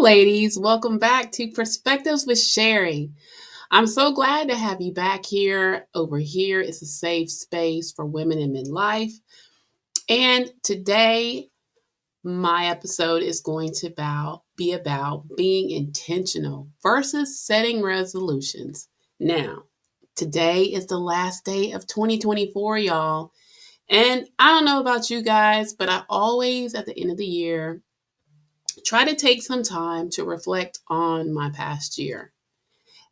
ladies. Welcome back to Perspectives with Sherry. I'm so glad to have you back here. Over here is a safe space for women in midlife. And today, my episode is going to be about being intentional versus setting resolutions. Now, today is the last day of 2024, y'all. And I don't know about you guys, but I always, at the end of the year, try to take some time to reflect on my past year.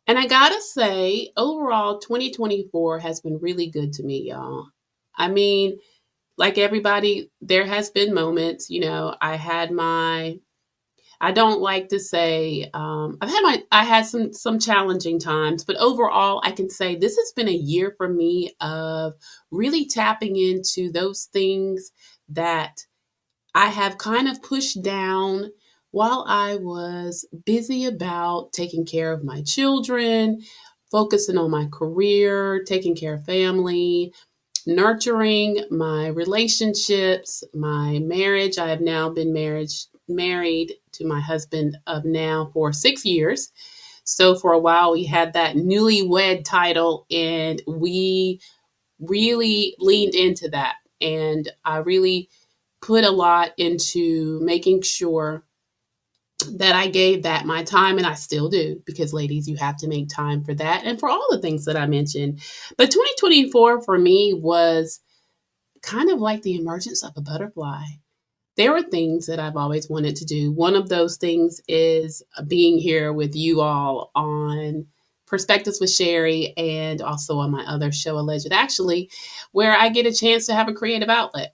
And I gotta say, overall, 2024 has been really good to me, y'all. I mean, like everybody, there has been moments, I don't like to say, I had some challenging times, but overall, I can say this has been a year for me of really tapping into those things that I have kind of pushed down while I was busy about taking care of my children, focusing on my career, taking care of family, nurturing my relationships, my marriage. I have now been married to my husband of now for 6 years. So for a while we had that newlywed title and we really leaned into that. And I really put a lot into making sure that I gave that my time, and I still do, because ladies, you have to make time for that and for all the things that I mentioned. But 2024 for me was kind of like the emergence of a butterfly. There were things that I've always wanted to do. One of those things is being here with you all on Perspectives with Sherry and also on my other show, Alleged Actually, where I get a chance to have a creative outlet.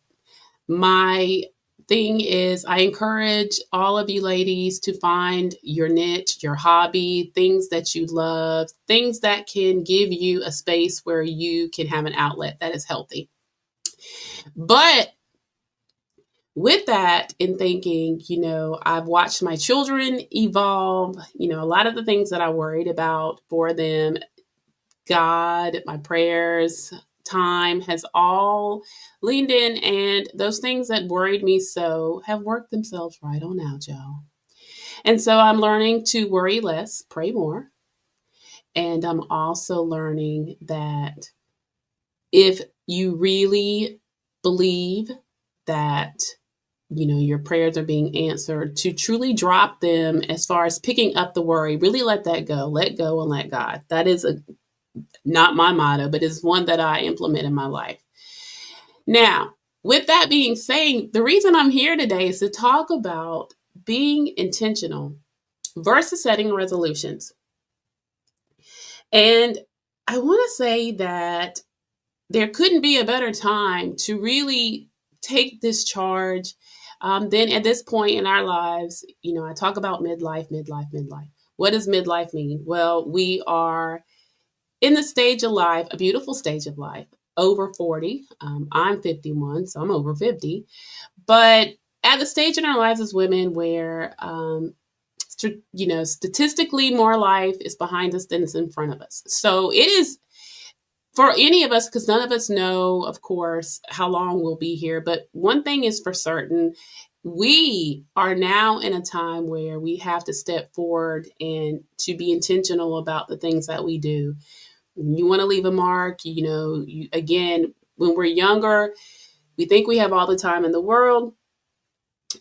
My thing is, I encourage all of you ladies to find your niche, your hobby, things that you love, things that can give you a space where you can have an outlet that is healthy. But with that, in thinking, I've watched my children evolve, a lot of the things that I worried about for them, God, my prayers, time has all leaned in, and those things that worried me so have worked themselves right on out, y'all. And so I'm learning to worry less, pray more. And I'm also learning that if you really believe that your prayers are being answered, to truly drop them as far as picking up the worry, really let that go, let go and let God. That is not my motto, but it's one that I implement in my life. Now, with that being said, the reason I'm here today is to talk about being intentional versus setting resolutions. And I want to say that there couldn't be a better time to really take this charge than at this point in our lives. I talk about midlife, midlife, midlife. What does midlife mean? Well, we are in the stage of life, a beautiful stage of life, over 40. I'm 51, so I'm over 50. But at the stage in our lives as women where, statistically more life is behind us than is in front of us. So it is for any of us, because none of us know, of course, how long we'll be here. But one thing is for certain, we are now in a time where we have to step forward and to be intentional about the things that we do. You want to leave a mark, again, when we're younger, we think we have all the time in the world.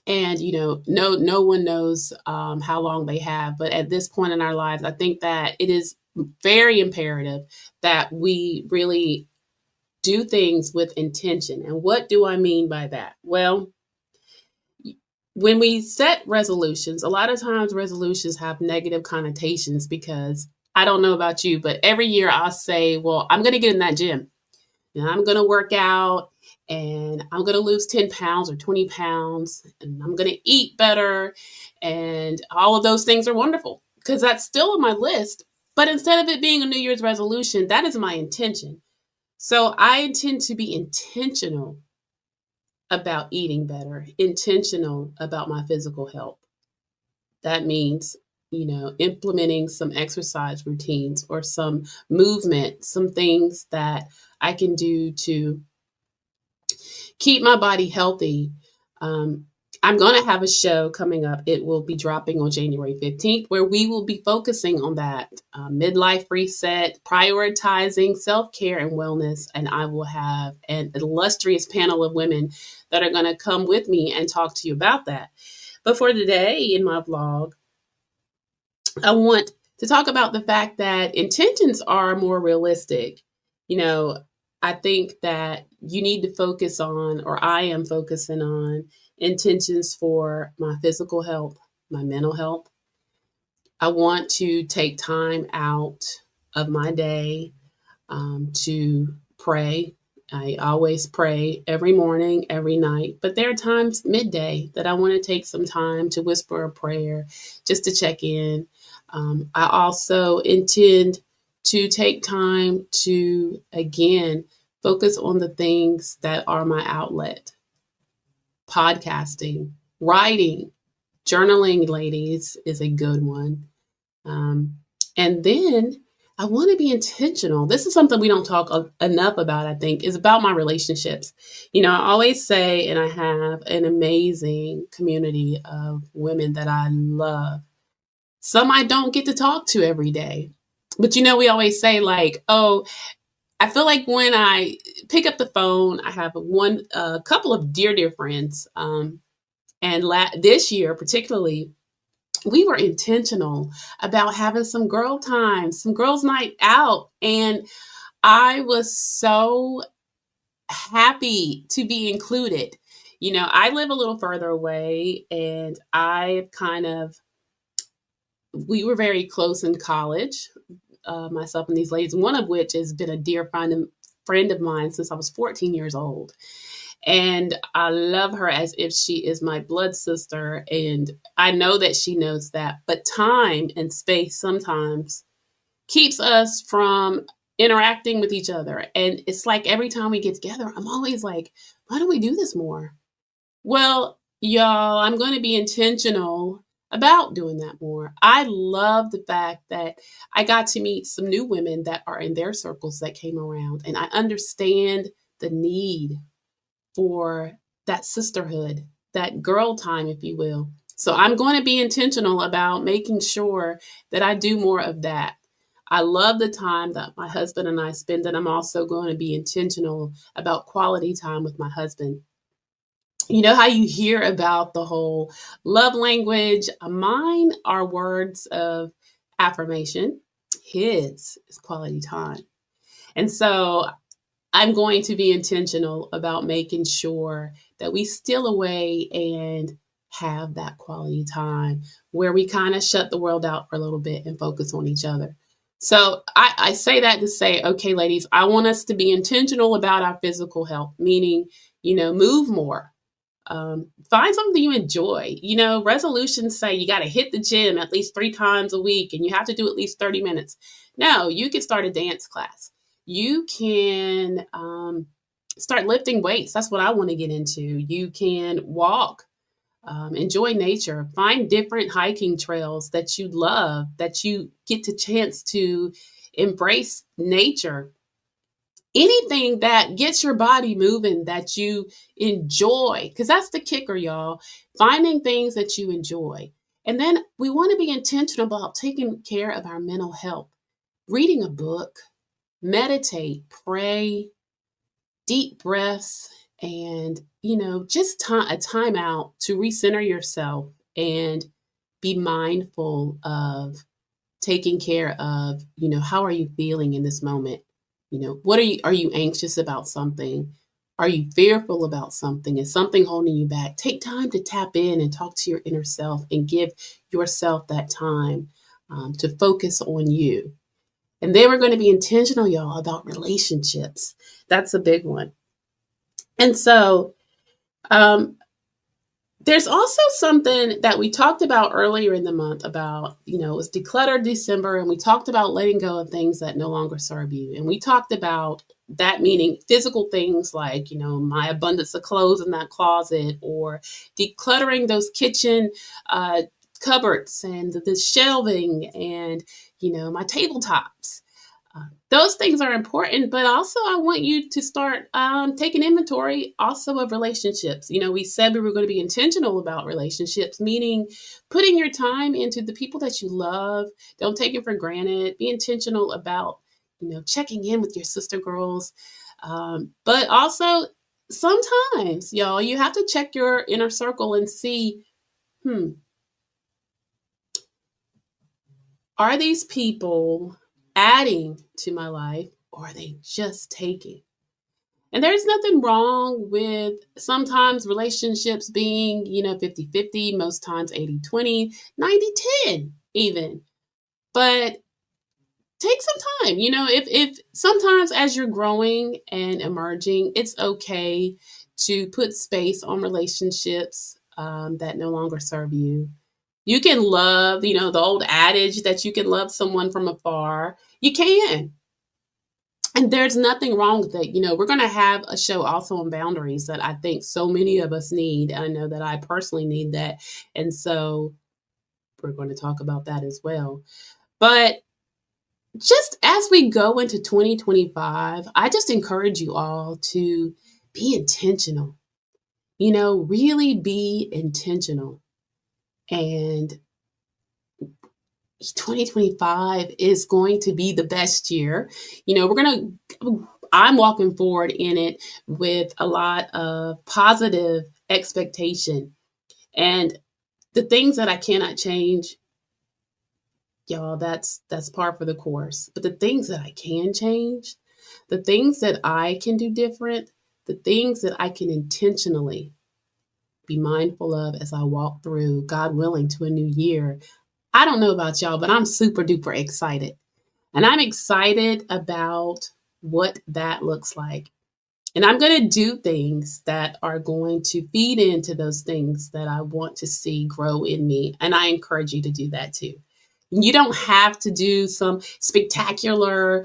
And, no one knows how long they have. But at this point in our lives, I think that it is very imperative that we really do things with intention. And what do I mean by that? Well, when we set resolutions, a lot of times resolutions have negative connotations because I don't know about you, but every year I'll say, well, I'm going to get in that gym and I'm going to work out and I'm going to lose 10 pounds or 20 pounds and I'm going to eat better. And all of those things are wonderful because that's still on my list. But instead of it being a New Year's resolution, that is my intention. So I intend to be intentional about eating better, intentional about my physical health. That means, implementing some exercise routines or some movement, some things that I can do to keep my body healthy. I'm going to have a show coming up. It will be dropping on January 15th, where we will be focusing on that midlife reset, prioritizing self care and wellness. And I will have an illustrious panel of women that are going to come with me and talk to you about that. But for today in my vlog, I want to talk about the fact that intentions are more realistic. You know, I think that you need to focus on, or I am focusing on, intentions for my physical health, my mental health. I want to take time out of my day to pray. I always pray every morning, every night, but there are times midday that I want to take some time to whisper a prayer just to check in. I also intend to take time to, again, focus on the things that are my outlet: podcasting, writing, journaling, ladies, is a good one. Um, and then I want to be intentional. This is something we don't talk enough about, I think, is about my relationships. I always say, and I have an amazing community of women that I love. Some I don't get to talk to every day. But we always say, like, oh, I feel like when I pick up the phone, I have a couple of dear friends. And this year, particularly, we were intentional about having some girl time, some girls' night out. And I was so happy to be included. I live a little further away, and we were very close in college, myself and these ladies, one of which has been a dear friend of mine since I was 14 years old. And I love her as if she is my blood sister. And I know that she knows that. But time and space sometimes keeps us from interacting with each other. And it's like every time we get together, I'm always like, why don't we do this more? Well, y'all, I'm going to be intentional about doing that more. I love the fact that I got to meet some new women that are in their circles that came around. And I understand the need for that sisterhood, that girl time, if you will. So I'm going to be intentional about making sure that I do more of that. I love the time that my husband and I spend, and I'm also going to be intentional about quality time with my husband. You know how you hear about the whole love language? Mine are words of affirmation. His is quality time. And so I'm going to be intentional about making sure that we steal away and have that quality time where we kind of shut the world out for a little bit and focus on each other. So I say that to say, okay, ladies, I want us to be intentional about our physical health, meaning, move more. Find something you enjoy. Resolutions say you got to hit the gym at least 3 times a week and you have to do at least 30 minutes. No, you can start a dance class. You can start lifting weights. That's what I want to get into. You can walk, enjoy nature, find different hiking trails that you love, that you get the chance to embrace nature. Anything that gets your body moving that you enjoy, because that's the kicker, y'all. Finding things that you enjoy. And then we want to be intentional about taking care of our mental health. Reading a book, meditate, pray, deep breaths, and, just a time out to recenter yourself and be mindful of taking care of, how are you feeling in this moment? What are you anxious about something? Are you fearful about something? Is something holding you back? Take time to tap in and talk to your inner self and give yourself that time to focus on you. And then we're going to be intentional, y'all, about relationships. That's a big one. And so, there's also something that we talked about earlier in the month about, it was Declutter December, and we talked about letting go of things that no longer serve you. And we talked about that meaning physical things like, my abundance of clothes in that closet, or decluttering those kitchen cupboards and the shelving and, my tabletops. Those things are important, but also I want you to start taking inventory also of relationships. We said we were going to be intentional about relationships, meaning putting your time into the people that you love. Don't take it for granted. Be intentional about, checking in with your sister girls. But also, sometimes, y'all, you have to check your inner circle and see, hmm, are these people adding to my life or are they just taking? And there's nothing wrong with sometimes relationships being, 50-50, most times 80-20, 90-10 even. But take some time. If sometimes as you're growing and emerging, it's okay to put space on relationships that no longer serve you. You can love, the old adage that you can love someone from afar. You can. And there's nothing wrong with it. We're going to have a show also on boundaries that I think so many of us need. I know that I personally need that. And so we're going to talk about that as well. But just as we go into 2025, I just encourage you all to be intentional, really be intentional. And 2025 is going to be the best year. I'm walking forward in it with a lot of positive expectation. And the things that I cannot change, y'all, that's par for the course. But the things that I can change, the things that I can do different, the things that I can intentionally be mindful of as I walk through, God willing, to a new year. I don't know about y'all, but I'm super duper excited. And I'm excited about what that looks like. And I'm going to do things that are going to feed into those things that I want to see grow in me. And I encourage you to do that too. You don't have to do some spectacular,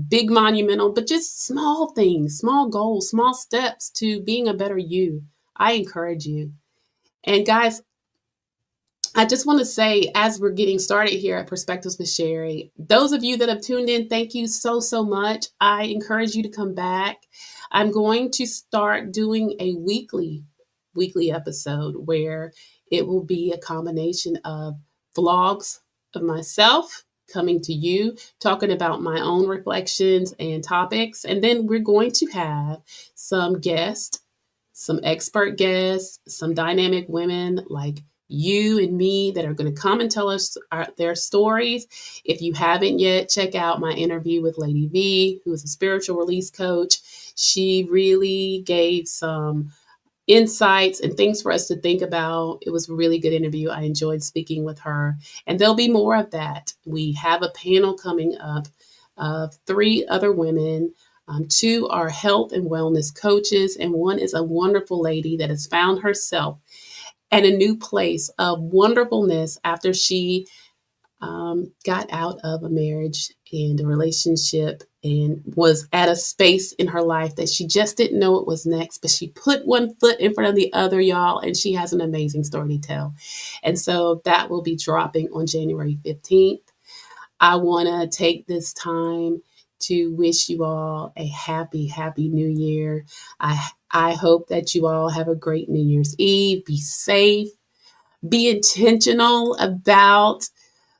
big monumental, but just small things, small goals, small steps to being a better you. I encourage you. And guys, I just want to say, as we're getting started here at Perspectives with Sherry, those of you that have tuned in, thank you so, so much. I encourage you to come back. I'm going to start doing a weekly episode where it will be a combination of vlogs of myself coming to you, talking about my own reflections and topics. And then we're going to have some guests, some expert guests, some dynamic women like you and me that are going to come and tell us their stories. If you haven't yet, check out my interview with Lady V, who is a spiritual release coach. She really gave some insights and things for us to think about. It was a really good interview. I enjoyed speaking with her. And there'll be more of that. We have a panel coming up of 3 other women. 2 are health and wellness coaches, and 1 is a wonderful lady that has found herself and a new place of wonderfulness after she got out of a marriage and a relationship and was at a space in her life that she just didn't know what was next, but she put one foot in front of the other, y'all, and she has an amazing story to tell. And so that will be dropping on January 15th. I want to take this time to wish you all a happy, happy new year. I hope that you all have a great New Year's Eve. Be safe. Be intentional about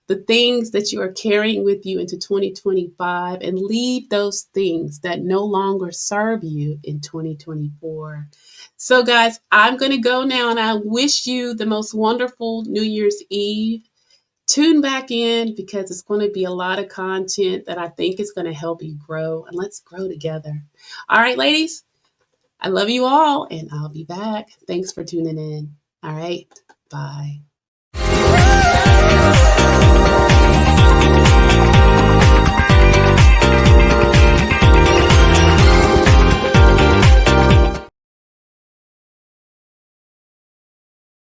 the things that you are carrying with you into 2025 and leave those things that no longer serve you in 2024. So, guys, I'm going to go now and I wish you the most wonderful New Year's Eve. Tune back in because it's going to be a lot of content that I think is going to help you grow, and let's grow together. All right, ladies, I love you all and I'll be back. Thanks for tuning in. All right, bye.